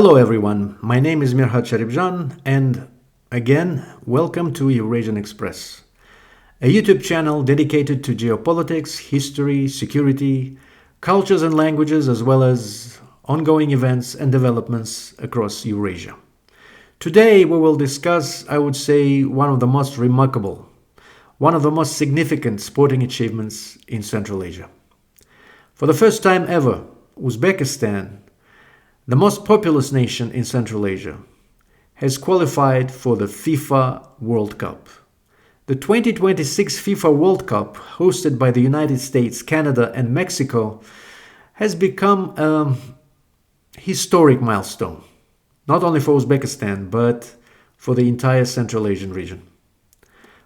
Hello everyone, my name is Mirhat Sharibjan and again, welcome to Eurasian-Express, a YouTube channel dedicated to geopolitics, history, security, cultures and languages, as well as ongoing events and developments across Eurasia. Today we will discuss, I would say, one of the most remarkable, one of the most significant sporting achievements in Central Asia. For the first time ever, Uzbekistan, the most populous nation in Central Asia, has qualified for the FIFA World Cup. The 2026 FIFA World Cup, hosted by the United States, Canada and Mexico, has become a historic milestone, not only for Uzbekistan, but for the entire Central Asian region.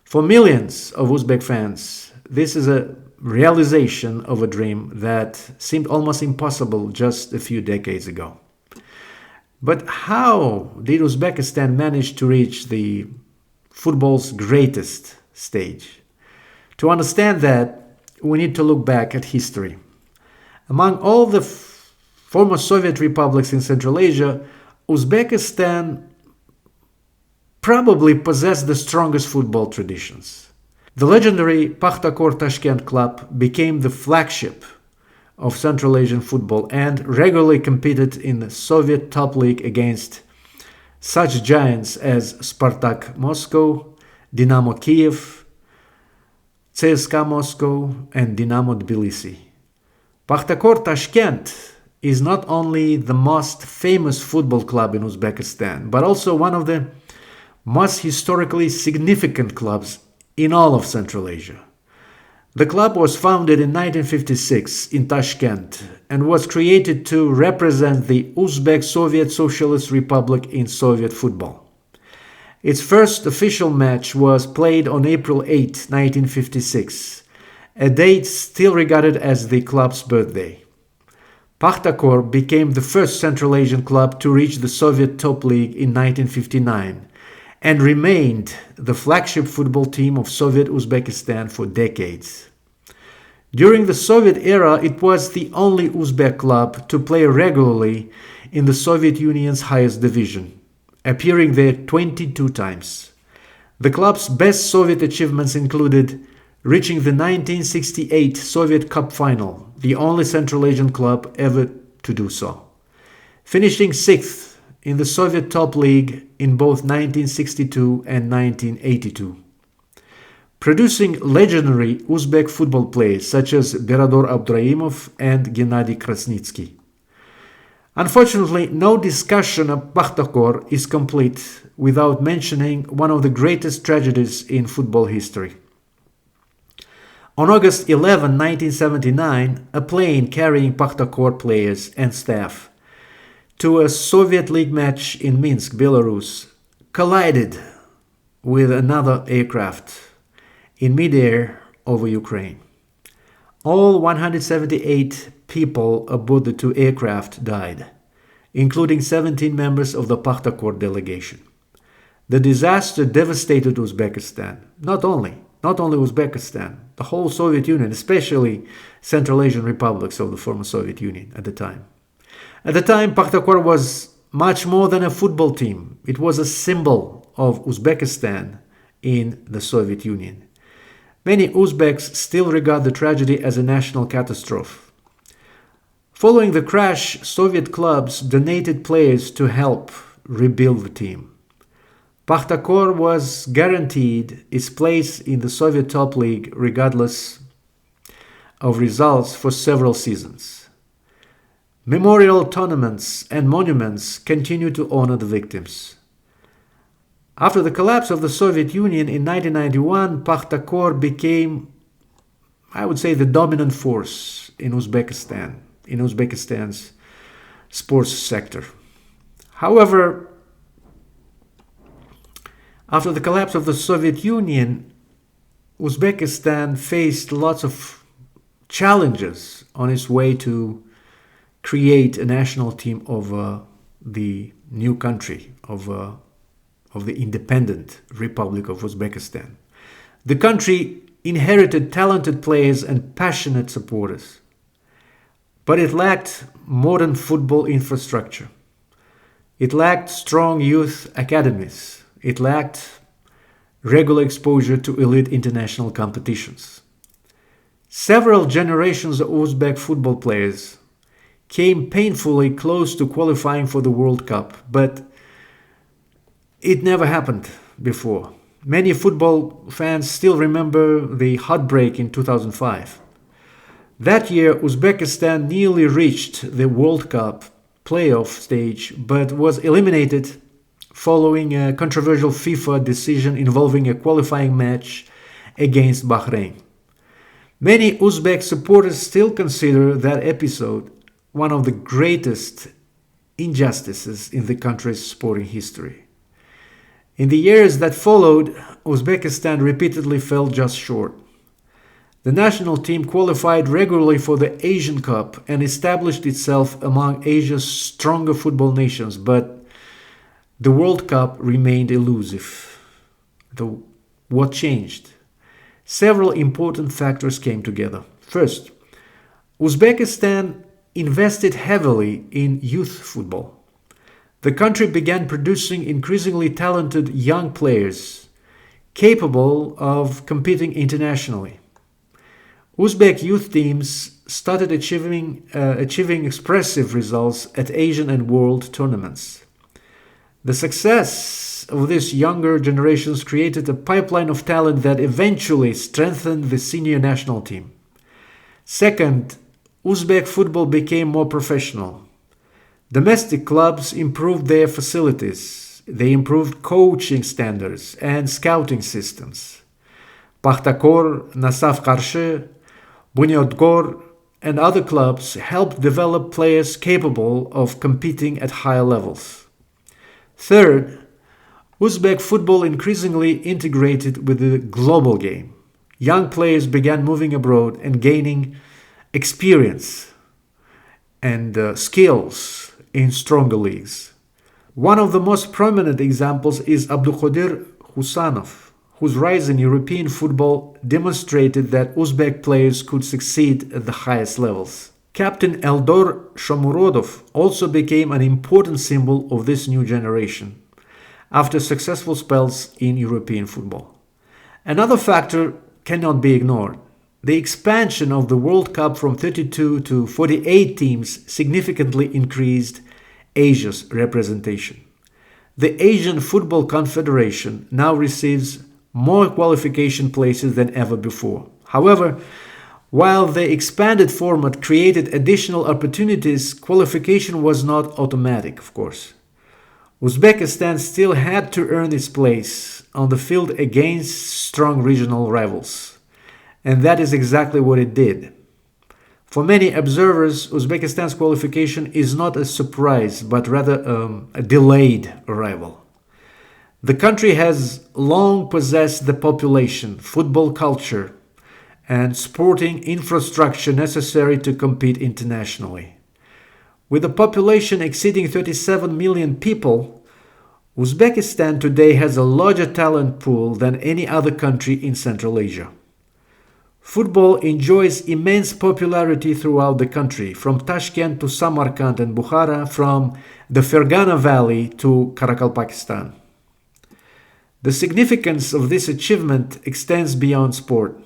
For millions of Uzbek fans, this is a realization of a dream that seemed almost impossible just a few decades ago. But how did Uzbekistan manage to reach the football's greatest stage? To understand that, we need to look back at history. Among all the former Soviet republics in Central Asia, Uzbekistan probably possessed the strongest football traditions. The legendary Pakhtakor Tashkent club became the flagship of Central Asian football and regularly competed in the Soviet top league against such giants as Spartak Moscow, Dynamo Kiev, CSKA Moscow and Dynamo Tbilisi. Pakhtakor Tashkent is not only the most famous football club in Uzbekistan, but also one of the most historically significant clubs in all of Central Asia. The club was founded in 1956 in Tashkent and was created to represent the Uzbek Soviet Socialist Republic in Soviet football. Its first official match was played on April 8, 1956, a date still regarded as the club's birthday. Pakhtakor became the first Central Asian club to reach the Soviet top league in 1959 and remained the flagship football team of Soviet Uzbekistan for decades. During the Soviet era, it was the only Uzbek club to play regularly in the Soviet Union's highest division, appearing there 22 times. The club's best Soviet achievements included reaching the 1968 Soviet Cup final, the only Central Asian club ever to do so, finishing sixth in the Soviet top league in both 1962 and 1982. Producing legendary Uzbek football players such as Berador Abduraimov and Gennady Krasnitsky. Unfortunately, no discussion of Pakhtakor is complete without mentioning one of the greatest tragedies in football history. On August 11, 1979, a plane carrying Pakhtakor players and staff to a Soviet League match in Minsk, Belarus, collided with another aircraft in midair over Ukraine. All 178 people aboard the two aircraft died, including 17 members of the Pakhtakor delegation. The disaster devastated Uzbekistan, not only Uzbekistan, the whole Soviet Union, especially Central Asian republics of the former Soviet Union at the time. At the time, Pakhtakor was much more than a football team. It was a symbol of Uzbekistan in the Soviet Union. Many Uzbeks still regard the tragedy as a national catastrophe. Following the crash, Soviet clubs donated players to help rebuild the team. Pakhtakor was guaranteed its place in the Soviet top league regardless of results for several seasons. Memorial tournaments and monuments continue to honor the victims. After the collapse of the Soviet Union in 1991, Pakhtakor became, I would say, the dominant force in Uzbekistan's sports sector. However, after the collapse of the Soviet Union, Uzbekistan faced lots of challenges on its way to create a national team of the new country, of the independent Republic of Uzbekistan. The country inherited talented players and passionate supporters. but it lacked modern football infrastructure. It lacked strong youth academies. It lacked regular exposure to elite international competitions. Several generations of Uzbek football players came painfully close to qualifying for the World Cup, but it never happened before. Many football fans still remember the heartbreak in 2005. That year, Uzbekistan nearly reached the World Cup playoff stage but was eliminated following a controversial FIFA decision involving a qualifying match against Bahrain. Many Uzbek supporters still consider that episode one of the greatest injustices in the country's sporting history. In the years that followed, Uzbekistan repeatedly fell just short. The national team qualified regularly for the Asian Cup and established itself among Asia's stronger football nations, but the World Cup remained elusive. What changed? Several important factors came together. First, Uzbekistan invested heavily in youth football. The country began producing increasingly talented young players capable of competing internationally. Uzbek youth teams started achieving expressive results at Asian and world tournaments. The success of these younger generations created a pipeline of talent that eventually strengthened the senior national team. Second, Uzbek football became more professional. Domestic clubs improved their facilities. They improved coaching standards and scouting systems. Pakhtakor, Nasaf Karshi, Bunyodgor, and other clubs helped develop players capable of competing at higher levels. Third, Uzbek football increasingly integrated with the global game. Young players began moving abroad and gaining experience and skills in stronger leagues. One of the most prominent examples is Abdulqadir Husanov, whose rise in European football demonstrated that Uzbek players could succeed at the highest levels. Captain Eldor Shomurodov also became an important symbol of this new generation after successful spells in European football. Another factor cannot be ignored. The expansion of the World Cup from 32 to 48 teams significantly increased Asia's representation. The Asian Football Confederation now receives more qualification places than ever before. However, while the expanded format created additional opportunities, qualification was not automatic, of course. Uzbekistan still had to earn its place on the field against strong regional rivals. And that is exactly what it did. For many observers, Uzbekistan's qualification is not a surprise, but rather a delayed arrival. The country has long possessed the population, football culture, and sporting infrastructure necessary to compete internationally. With a population exceeding 37 million people, Uzbekistan today has a larger talent pool than any other country in Central Asia. Football enjoys immense popularity throughout the country, from Tashkent to Samarkand and Bukhara, from the Fergana Valley to Karakalpakistan. The significance of this achievement extends beyond sport.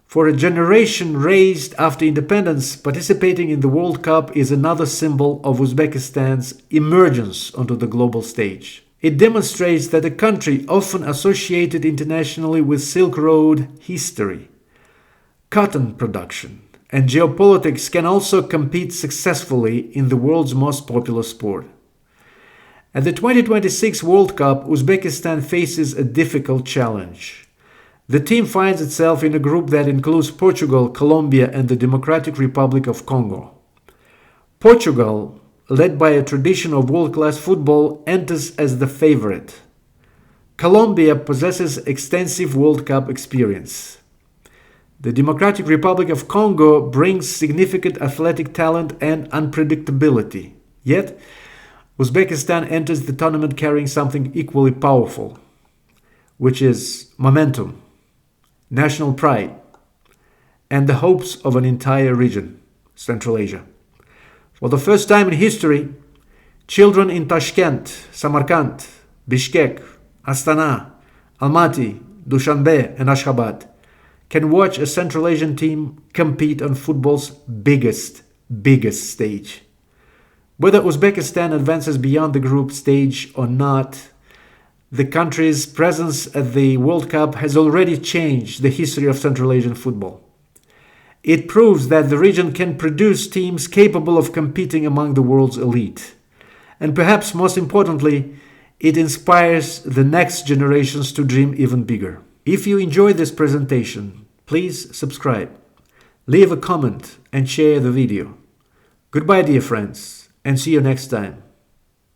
For a generation raised after independence, participating in the World Cup is another symbol of Uzbekistan's emergence onto the global stage. It demonstrates that a country often associated internationally with Silk Road history, cotton production, and geopolitics can also compete successfully in the world's most popular sport. At the 2026 World Cup, Uzbekistan faces a difficult challenge. The team finds itself in a group that includes Portugal, Colombia, and the Democratic Republic of Congo. Portugal, led by a tradition of world-class football, enters as the favorite. Colombia possesses extensive World Cup experience. The Democratic Republic of Congo brings significant athletic talent and unpredictability. Yet, Uzbekistan enters the tournament carrying something equally powerful, which is momentum, national pride, and the hopes of an entire region, Central Asia. For the first time in history, Children in Tashkent, Samarkand, Bishkek, Astana, Almaty, Dushanbe, and Ashgabat can watch a Central Asian team compete on football's biggest stage. Whether Uzbekistan advances beyond the group stage or not, the country's presence at the World Cup has already changed the history of Central Asian football. It proves that the region can produce teams capable of competing among the world's elite. And perhaps most importantly, it inspires the next generations to dream even bigger. If you enjoyed this presentation, please subscribe, leave a comment and share the video. Goodbye, dear friends, and see you next time.